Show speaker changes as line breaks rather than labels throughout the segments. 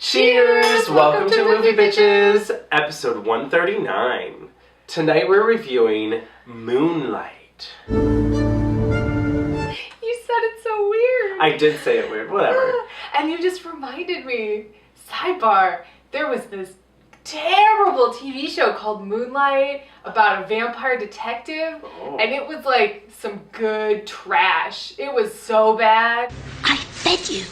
Cheers! Welcome to Movie Bitches, episode 139. Tonight we're reviewing Moonlight.
You said it so weird.
I did say it weird, whatever.
And you just reminded me, sidebar, there was this terrible TV show called Moonlight about a vampire detective, and it was like some good trash. It was so bad.
I fed you.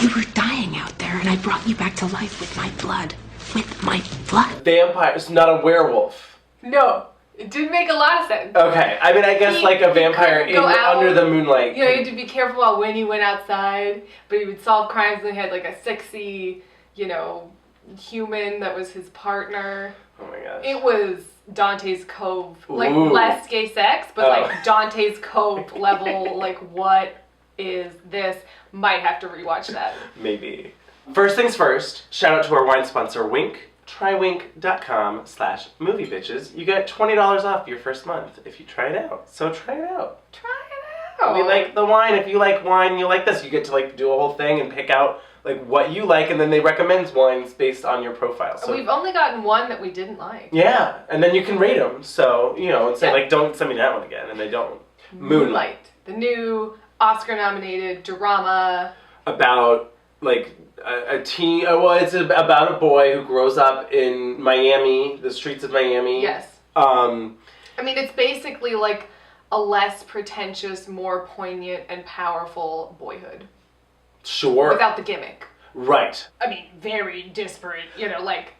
You were dying out there, and I brought you back to life with my blood. With my blood.
Vampires, not a werewolf.
No, it didn't make a lot of sense.
Okay, I mean, I guess like a vampire under the moonlight.
You know, you had to be careful about when he went outside, but he would solve crimes, and he had like a sexy, human that was his partner.
Oh my gosh.
It was Dante's Cove. Like,
Ooh.
less gay sex, but like Dante's Cove level, like, what is this? Might have to rewatch that.
Maybe. First things first, shout out to our wine sponsor, Wink. Trywink.com/moviebitches. You get $20 off your first month if you try it out. So try it out.
Try it out.
We like the wine. If you like wine, you like this. You get to like do a whole thing and pick out like what you like, and then they recommend wines based on your profile. So
we've only gotten one that we didn't like.
yeah, and then you can rate them. So and say like, don't send me that one again, and they don't.
Moonlight, the new Oscar-nominated drama
about like a teen. Well, it's about a boy who grows up in Miami, the streets of Miami.
Yes. I mean, it's basically like a less pretentious, more poignant, and powerful boyhood.
Sure.
Without the gimmick.
Right.
I mean, very disparate, like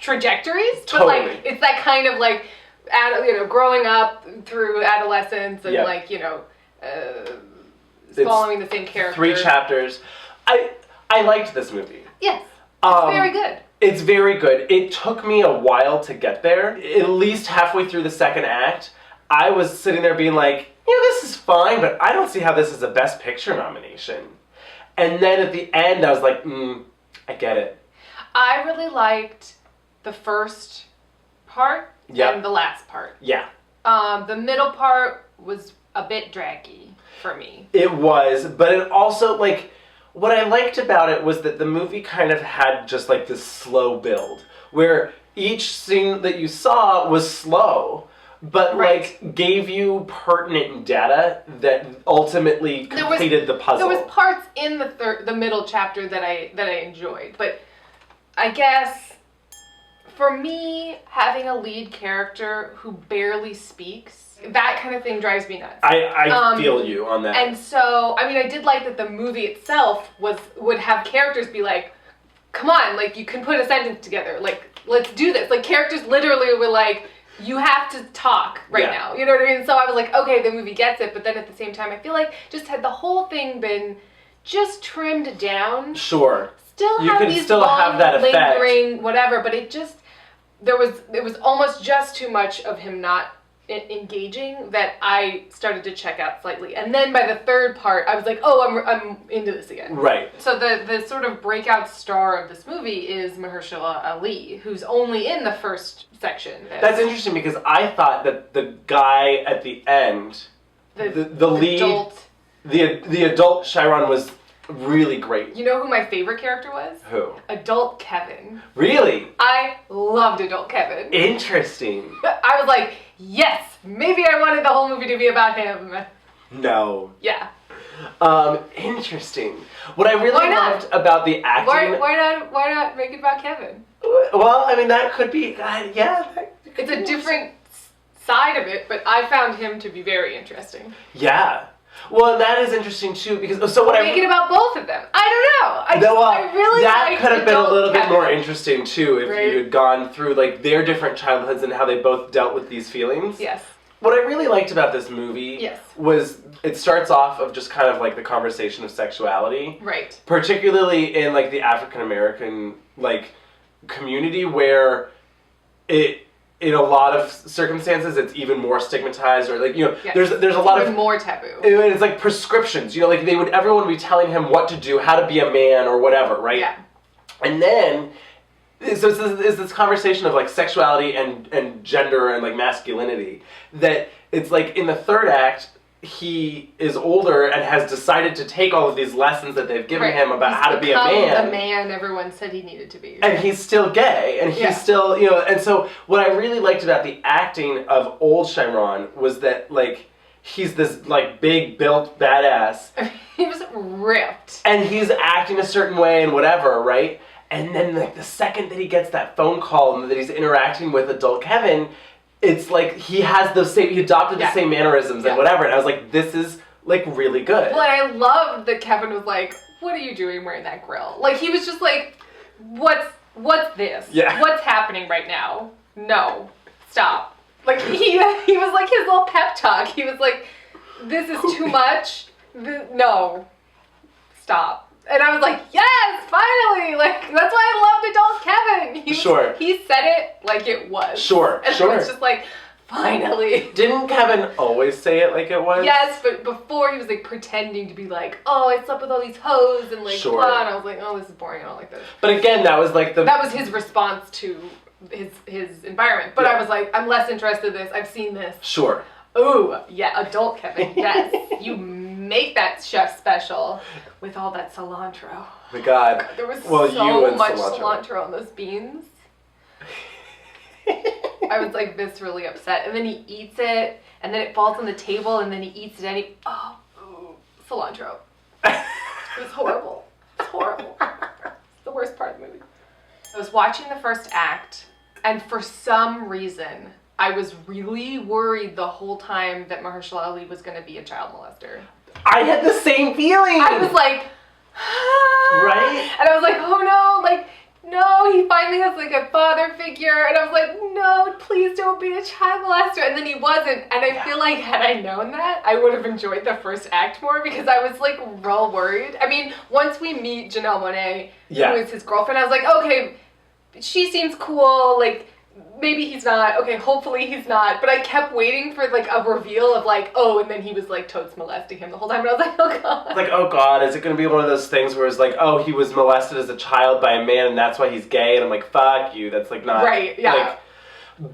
trajectories.
Totally.
But like, it's that kind of like, growing up through adolescence and following the same character.
3 chapters. I liked this movie.
Yes. It's very good.
It's very good. It took me a while to get there. At least halfway through the second act, I was sitting there being like, this is fine, but I don't see how this is a Best Picture nomination. And then at the end, I was like, I get it.
I really liked the first part and the last part.
Yeah.
The middle part was a bit draggy for me.
It was, but it also, what I liked about it was that the movie kind of had just, this slow build, where each scene that you saw was slow, but, gave you pertinent data that ultimately completed the puzzle.
There was parts in the middle chapter that I enjoyed, but I guess, for me, having a lead character who barely speaks, that kind of thing drives me nuts.
I feel you on that.
And so, I mean, I did like that the movie itself would have characters be like, come on, you can put a sentence together, let's do this. Characters literally were like, you have to talk now. You know what I mean? So I was like, okay, the movie gets it, but then at the same time, I feel like just had the whole thing been just trimmed down.
Sure.
Still
you
have
can
these
still
long,
have that effect.
lingering, whatever, but it was almost just too much of him not engaging that I started to check out slightly. And then by the third part, I was like, oh, I'm into this again.
Right.
So the sort of breakout star of this movie is Mahershala Ali, who's only in the first section.
That's interesting because I thought that the guy at the end, the lead, the adult Chiron was really great.
You know who my favorite character was?
Who?
Adult Kevin.
Really?
I loved Adult Kevin.
Interesting.
I was like, yes, maybe I wanted the whole movie to be about him.
No.
Yeah.
Interesting. What I really loved about the acting...
Why not make it about Kevin?
Well, I mean, that could be...
It's a different side of it, but I found him to be very interesting.
Yeah. Well, that is interesting too because
make it about both of them. I don't know. I really
that could have been a little bit more
Kevin.
interesting too if you had gone through their different childhoods and how they both dealt with these feelings.
Yes.
What I really liked about this movie was it starts off of just kind of the conversation of sexuality.
Right.
Particularly in the African American community where in a lot of circumstances, it's even more stigmatized, or there's a lot of
more taboo.
It's like prescriptions, everyone would be telling him what to do, how to be a man, or whatever, right?
Yeah.
And then, so it's this conversation of sexuality and gender and masculinity that it's in the third act, he is older and has decided to take all of these lessons that they've given him about how to be a man.
The man everyone said he needed to be.
And he's still gay, and he's still, you know, and so what I really liked about the acting of old Chiron was that, like, he's this, like, big built badass.
He was ripped.
And he's acting a certain way and whatever, right? And then, like, the second that he gets that phone call and that he's interacting with adult Kevin, it's like he adopted the same mannerisms and whatever. And I was like, this is, like, really good.
Well, I loved that Kevin was like, what are you doing wearing that grill? Like, he was just like, what's this?
Yeah.
What's happening right now? No. Stop. Like, he was like his little pep talk. He was like, this is too much. No. Stop. And I was like, yes, finally! Like, that's why I loved adult Kevin. He said it like it was.
Sure.
And it was just like, finally.
Didn't Kevin always say it like it was?
Yes, but before he was like pretending to be like, oh, I slept with all these hoes and like blah, and I was like, oh, this is boring, I don't like this.
But again, that was like
that was his response to his environment. But I was like, I'm less interested in this. I've seen this.
Sure.
Ooh, yeah, adult Kevin, yes. You make that chef special with all that cilantro.
Oh my God.
There was so much cilantro on those beans. I was like viscerally upset. And then he eats it, and then it falls on the table, and then he eats it, and cilantro. It was horrible. It's horrible. It's the worst part of the movie. I was watching the first act, and for some reason, I was really worried the whole time that Mahershala Ali was going to be a child molester.
I had the same feeling.
I was like,
right?
And I was like, oh no, like, no, he finally has like a father figure. And I was like, no, please don't be a child molester. And then he wasn't. And I feel like had I known that, I would have enjoyed the first act more because I was like real worried. I mean, once we meet Janelle Monáe, who is his girlfriend, I was like, okay, she seems cool, like, maybe he's not. Okay, hopefully he's not. But I kept waiting for, like, a reveal of, like, oh, and then he was, like, totes molesting him the whole time. And I was like, oh, God.
It's like, oh, God, is it going to be one of those things where it's like, oh, he was molested as a child by a man and that's why he's gay? And I'm like, fuck you. That's, like, not...
Right, yeah.
Like,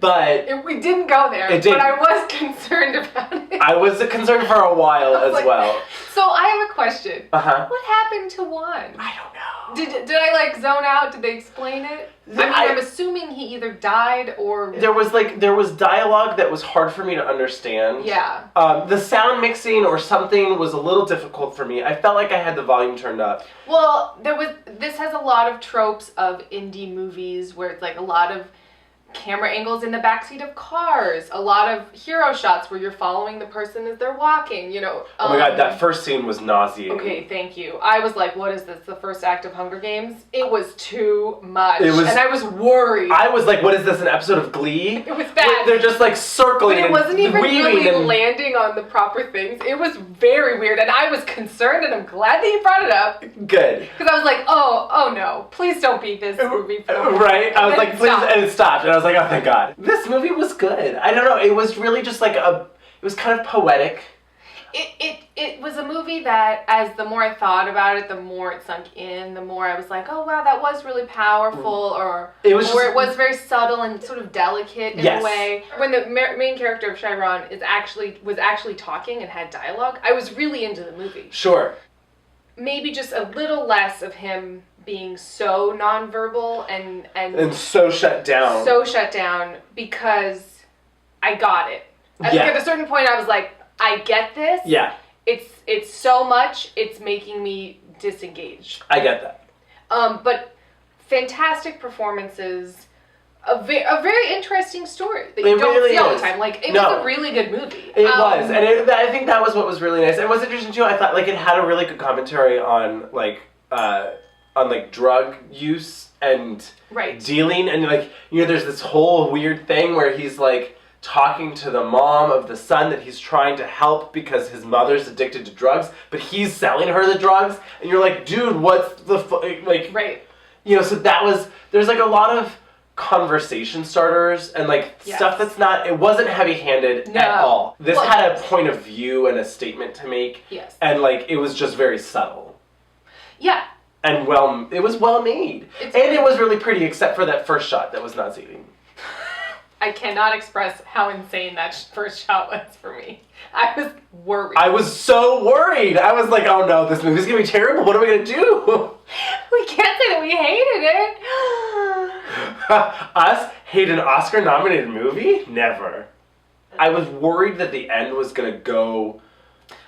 but...
we didn't go there.
It didn't.
But I was concerned about it.
I was concerned for a while as well.
So I have a question.
Uh-huh.
What happened to Juan?
I don't know.
Did I, like, zone out? Did they explain it? I'm assuming he either died or...
There was dialogue that was hard for me to understand.
Yeah.
The sound mixing or something was a little difficult for me. I felt like I had the volume turned up.
Well, this has a lot of tropes of indie movies where it's, like, a lot of camera angles in the backseat of cars, a lot of hero shots where you're following the person as they're walking, you know.
Oh my God, that first scene was nauseating.
Okay, thank you. I was like, what is this, the first act of Hunger Games? It was too much,
and
I was worried.
I was like, what is this, an episode of Glee?
It was bad.
They're just like circling and
But it wasn't even really
and...
landing on the proper things. It was very weird, and I was concerned, and I'm glad that you brought it up.
Good.
Because I was like, oh no, please don't beat this movie.
Right? I was like, please, and it stopped, and I was like, oh thank God. This movie was good. I don't know, it was really just like it was kind of poetic.
It was a movie that, as the more I thought about it, the more it sunk in, the more I was like, oh wow, that was really powerful, or it was very subtle and sort of delicate in a way. When the main character of Chiron was actually talking and had dialogue, I was really into the movie.
Sure.
Maybe just a little less of him being so nonverbal and
so shut down.
So shut down because I got it. I think at a certain point I was like, I get this.
Yeah.
It's so much, it's making me disengaged.
I get that.
But fantastic performances, a very interesting story that you don't see all the time. Like, it was a really good movie.
It was, and I think that was what was really nice. And what's interesting too, I thought like it had a really good commentary on like drug use and dealing, and like, you know, there's this whole weird thing where he's like talking to the mom of the son that he's trying to help because his mother's addicted to drugs, but he's selling her the drugs, and you're like, dude, what's the like,
right?
You know, so there's like a lot of conversation starters and like stuff that's not, it wasn't heavy-handed at all. This had a point of view and a statement to make.
Yes. And
like it was just very subtle.
Yeah.
And it was well made. And it was really pretty except for that first shot that was nauseating.
I cannot express how insane that first shot was for me. I was worried.
I was so worried. I was like, oh no, this movie's gonna be terrible. What are we gonna do?
We can't say that we hated it.
Us hate an Oscar-nominated movie? Never. I was worried that the end was gonna go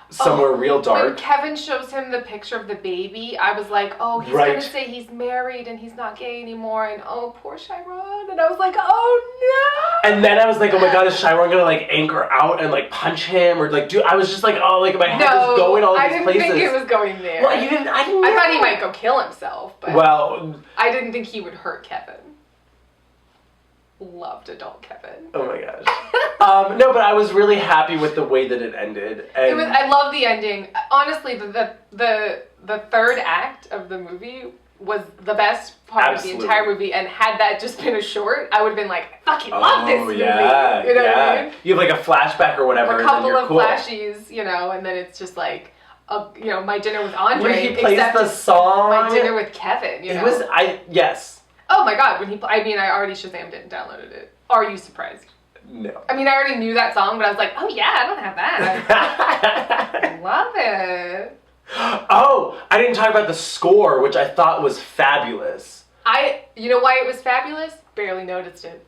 somewhere real dark.
When Kevin shows him the picture of the baby, I was like, oh, he's
Right.
gonna say he's married and he's not gay anymore, and oh, poor Chiron. And I was like, oh no.
And then I was like, oh my god, is Chiron gonna like anchor out and like punch him or like do? I was just like, oh, like my head was going all these places.
I didn't think it was going there.
Well, I didn't.
I thought he might go kill himself, but
well,
I didn't think he would hurt Kevin. Loved adult Kevin.
oh my gosh. No, but I was really happy with the way that it ended. And
I love the ending. Honestly, the third act of the movie was the best part
Absolutely.
of the entire movie, and had that just been a short, I would have been like, I fucking love this movie.
Yeah,
You know what I
yeah.
mean?
You have like a flashback or whatever,
A
and
couple
then you're
of
cool.
flashies, you know, and then it's just like, My Dinner with Andre.
When he plays
except
the song,
My Dinner with Kevin. You know?
It was yes.
Oh my god! I already Shazammed it and downloaded it. Are you surprised?
No.
I mean, I already knew that song, but I was like, oh yeah, I don't have that. Love it.
Oh, I didn't talk about the score, which I thought was fabulous.
You know why it was fabulous? Barely noticed it.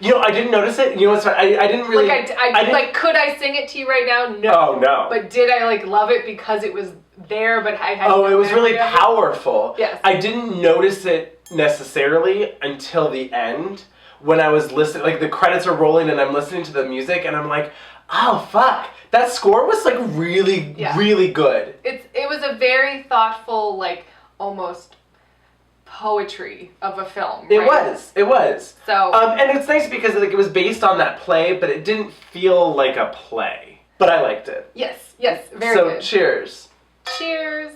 You know, I didn't notice it. You know what's funny? I didn't really.
Like, I didn't, could I sing it to you right now? No.
Oh, no.
But did I, love it because it was there, but I had
Oh,
no
it was really
memory of it?
powerful.
Yes.
I didn't notice it necessarily until the end when I was listening. Like, the credits are rolling and I'm listening to the music and I'm like, oh, fuck. That score was, really, really good.
It was a very thoughtful, almost poetry of a film. Right?
It was.
So,
and it's nice because it was based on that play, but it didn't feel like a play. But I liked it.
yes, very
so,
good.
cheers.
Cheers.